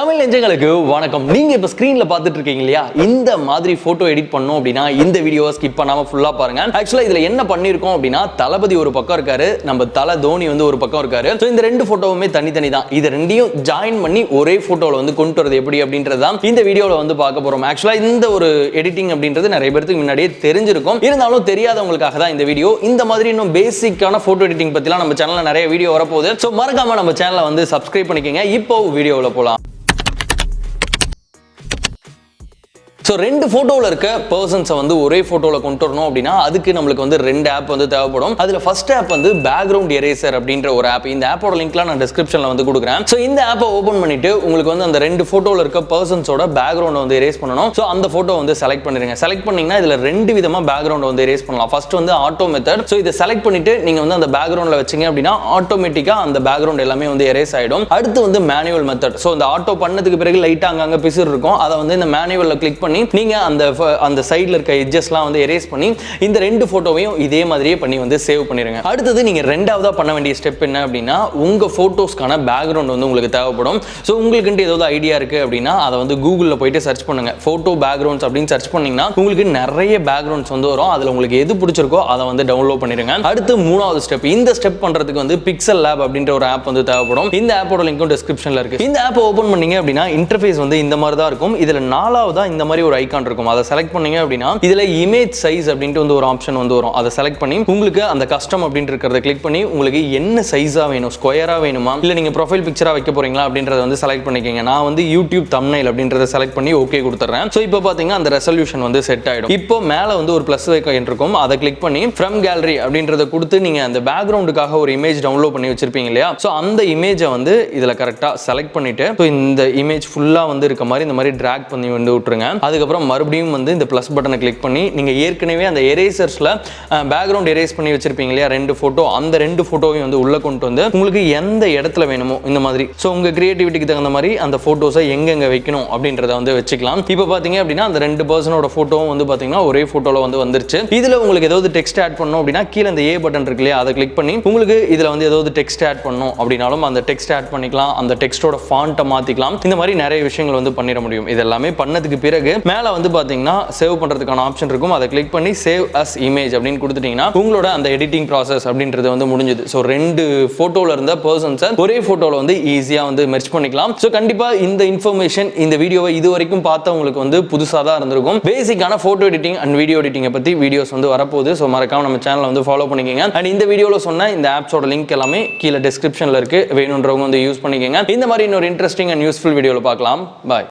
தமிழ் நெஞ்சங்களுக்கு வணக்கம். நீங்க இப்ப ஸ்கிரீன்ல பாத்துட்டு இருக்கீங்க இல்லையா, இந்த மாதிரி போட்டோ எடிட் பண்ணோம் அப்படின்னா இந்த வீடியோவை ஸ்கிப் பண்ணாம ஃபுல்லா பாருங்க. ஆக்சுவலா இதுல என்ன பண்ணிருக்கோம் அப்படின்னா, தளபதி ஒரு பக்கம் இருக்காரு, நம்ம தல தோனி வந்து ஒரு பக்கம் இருக்காரு. சோ இந்த ரெண்டு போட்டோவுமே தனித்தனி தான். இது ரெண்டையும் ஜாயின் பண்ணி ஒரே போட்டோல வந்து கொண்டு வரது எப்படி அப்படின்றதுதான் இந்த வீடியோல வந்து பார்க்க போறோம். ஆக்சுவலா இந்த ஒரு எடிட்டிங் அப்படின்றது நிறைய பேருக்கு முன்னாடியே தெரிஞ்சிருக்கும். இருந்தாலும் தெரியாதவங்களுக்காக தான் இந்த வீடியோ. இந்த மாதிரி இன்னும் பேசிக்கான போட்டோ எடிட்டிங் பத்திலாம் நம்ம சேனல்ல நிறைய வீடியோ வரப்போகுது. சோ மறக்காம நம்ம சேனலை வந்து சப்ஸ்கிரைப் பண்ணிக்கங்க. இப்போ வீடியோல போலாம். ஸோ ரெண்டு ஃபோட்டோவில் இருக்க பர்சன்ஸை வந்து ஒரே ஃபோட்டோவில் கொண்டு வரணும் அப்படின்னா அதுக்கு நம்மளுக்கு வந்து ரெண்டு ஆப் வந்து தேவைப்படும். அதில் ஃபர்ஸ்ட் ஆப் வந்து பேக்ரவுண்ட் எரேசர் அப்படின்ற ஒரு ஆப். இந்த ஆப்போட லிங்க்லாம் நான் டிஸ்கிரிப்ஷனில் வந்து கொடுக்குறேன். ஸோ இந்த ஆப்பை ஓப்பன் பண்ணிட்டு உங்களுக்கு வந்து அந்த ரெண்டு ஃபோட்டோவில் இருக்க பர்சன்ஸோட பேக்ரவுண்டை வந்து எரேஸ் பண்ணணும். ஸோ அந்த ஃபோட்டோ வந்து செலக்ட் பண்ணிடுங்க. செலக்ட் பண்ணிங்கன்னா இதில் ரெண்டு விதமாக பேக்ரவுண்டை வந்து எரேஸ் பண்ணலாம். ஃபர்ஸ்ட் வந்து ஆட்டோ மெத்தட். ஸோ இதை செலக்ட் பண்ணிட்டு நீங்கள் வந்து அந்த பேக்ரவுண்டில் வச்சிங்க அப்படின்னா ஆட்டோமேட்டிக்காக அந்த பேக்ரவுண்ட் எல்லாமே வந்து எரேஸ் ஆகிடும். அடுத்து வந்து மேனுவல் மெத்தட். ஸோ இந்த ஆட்டோ பண்ணதுக்கு பிறகு லைட்டாக அங்கங்கே பிசுறு இருக்கும். அதை வந்து இந்த மேனுவலில் கிளிக் பண்ணி நீங்க அந்த சைடுல இருக்க எட்ஜஸ்லாம் வந்து எரேஸ் பண்ணி இந்த ரெண்டு போட்டோவையும் இதே மாதிரியே பண்ணி வந்து சேவ் பண்ணிருங்க. அடுத்தது நீங்க ரெண்டாவதா பண்ண வேண்டிய ஸ்டெப் என்ன அப்படின்னா, உங்க போட்டோஸ்க்கான பேக்ரவுண்ட் வந்து உங்களுக்கு தேவைப்படும். ஸோ உங்களுக்கு ஏதாவது ஐடியா இருக்கு அப்படின்னா அதை வந்து கூகுளில் போயிட்டு சர்ச் பண்ணுங்க. போட்டோ பேக்ரவுண்ட்ஸ் அப்படின்னு சர்ச் பண்ணீங்கன்னா உங்களுக்கு நிறைய பேக்ரவுண்ட்ஸ் வந்து வரும். அதுல உங்களுக்கு எது பிடிச்சிருக்கோ அதை வந்து டவுன்லோட் பண்ணிருங்க. அடுத்து மூணாவது ஸ்டெப். இந்த ஸ்டெப் பண்றதுக்கு வந்து பிக்சல் லேப் அப்படின்ற ஒரு ஆப் வந்து தேவைப்படும். இந்த ஆப்போட லிங்க்கும் டிஸ்கிரிப்ஷன்ல இருக்கு. இந்த ஆப் ஓபன் பண்ணீங்க அப்படின்னா இன்டர்ஃபேஸ் வந்து இந்த மாதிரி தான் இருக்கும். இதுல நாலாவதா இந்த மாதிரி ஒரு ஐகான் இருக்கும். அதை செலக்ட் பண்ணீங்க அப்படின்னா இதுல இமேஜ் சைஸ் அப்படின்ட்டு வந்து ஒரு ஆப்ஷன் வந்து வரும். அதை செலக்ட் பண்ணி உங்களுக்கு அந்த கஸ்டம் அப்படின்ட்டு இருக்கிறத கிளிக் பண்ணி உங்களுக்கு என்ன சைஸா வேணும், ஸ்கொயரா வேணுமா இல்ல நீங்க ப்ரொஃபைல் பிக்சரா வைக்க போறீங்களா அப்படின்றத வந்து செலக்ட் பண்ணிக்கங்க. நான் வந்து யூடியூப் தம்ப்நெயில் அப்படின்றத செலக்ட் பண்ணி ஓகே கொடுத்துறேன். சோ இப்போ பாத்தீங்கன்னா அந்த ரெசல்யூஷன் வந்து செட் ஆயிடும். இப்போ மேல வந்து ஒரு பிளஸ் ஐகான் இருக்கும். அதை கிளிக் பண்ணி ஃப்ரம் கேலரி அப்படின்றத கொடுத்து நீங்க அந்த பேக்ரவுண்டுக்காக ஒரு இமேஜ் டவுன்லோட் பண்ணி வச்சிருப்பீங்க இல்லையா, சோ அந்த இமேஜை வந்து இதுல கரெக்டா செலக்ட் பண்ணிட்டு இந்த இமேஜ் ஃபுல்லா வந்து இருக்க மாதிரி இந்த மாதிரி டிராக் பண்ணி வந்து விட்டுருங்க. அதுக்கப்புறம் மறுபடியும் வந்து இந்த பிளஸ் பட்டனை கிளிக் பண்ணி நீங்க ஏற்கனவே அந்த எரேசர்ஸ்ல பேக்ரவுண்ட் எரேஸ் பண்ணி வச்சிருப்பீங்க இல்லையா ரெண்டு போட்டோ, அந்த ரெண்டு போட்டோவையும் வந்து உள்ள கொண்டு வந்து உங்களுக்கு எந்த இடத்துல வேணுமோ இந்த மாதிரி சோ உங்க கிரியேட்டிவிட்டிக்கு தகுந்த மாதிரி அந்த போட்டோஸை எங்கெங்க வைக்கணும் அப்படின்றத வந்து வச்சுக்கலாம். இப்போ பாத்தீங்க அப்படின்னா அந்த ரெண்டு பர்சனோட போட்டோவும் வந்து பாத்தீங்கன்னா ஒரே போட்டோல வந்து வந்துருச்சு. இதுல உங்களுக்கு ஏதாவது டெக்ஸ்ட் ஆட் பண்ணணும் அப்படின்னா கீழே இந்த ஏ பட்டன் இருக்கு இல்லையா, அதை கிளிக் பண்ணி உங்களுக்கு இதுல வந்து ஏதாவது டெக்ஸ்ட் ஆட் பண்ணணும் அப்படின்னாலும் அந்த டெக்ஸ்ட் ஆட் பண்ணிக்கலாம். அந்த டெக்ஸ்டோட ஃபாண்ட்டை மாத்திக்கலாம். இந்த மாதிரி நிறைய விஷயங்கள் வந்து பண்ணிட முடியும். இதெல்லாமே பண்ணதுக்கு பிறகு மேல வந்து பாத்தீங்கன்னா சேவ் பண்றதுக்கான ஆப்ஷன் இருக்கும். அதை கிளிக் பண்ணி சேவ் அஸ் இமேஜ் அப்படின்னு கொடுத்துட்டீங்கன்னா உங்களோட அந்த எடிட்டிங் ப்ராசஸ் அப்படின்றது வந்து முடிஞ்சது. ஸோ ரெண்டு போட்டோல இருந்த பர்சன்ஸை ஒரே போட்டோல வந்து ஈஸியா வந்து மெர்ஜ் பண்ணிக்கலாம். ஸோ கண்டிப்பா இந்த இன்ஃபர்மேஷன் இந்த வீடியோவை இது வரைக்கும் பார்த்தவங்களுக்கு வந்து புதுசாக தான் இருந்திருக்கும். பேசிக்கான போட்டோ எடிட்டிங் அண்ட் வீடியோ எடிட்டிங்கை பத்தி வீடியோஸ் வந்து வரப்போகுது. ஸோ மறக்காம நம்ம சேனலை வந்து ஃபாலோ பண்ணிக்கங்க. அண்ட் இந்த வீடியோல சொன்ன இந்த ஆப்ஸோட லிங்க் எல்லாமே கீழே டிஸ்கிரிப்ஷன்ல இருக்கு. வேணுன்றவங்க வந்து யூஸ் பண்ணிக்கங்க. இந்த மாதிரி இன்னொரு இன்ட்ரெஸ்டிங் அண்ட் யூஸ்ஃபுல் வீடியோல பார்க்கலாம். பாய்.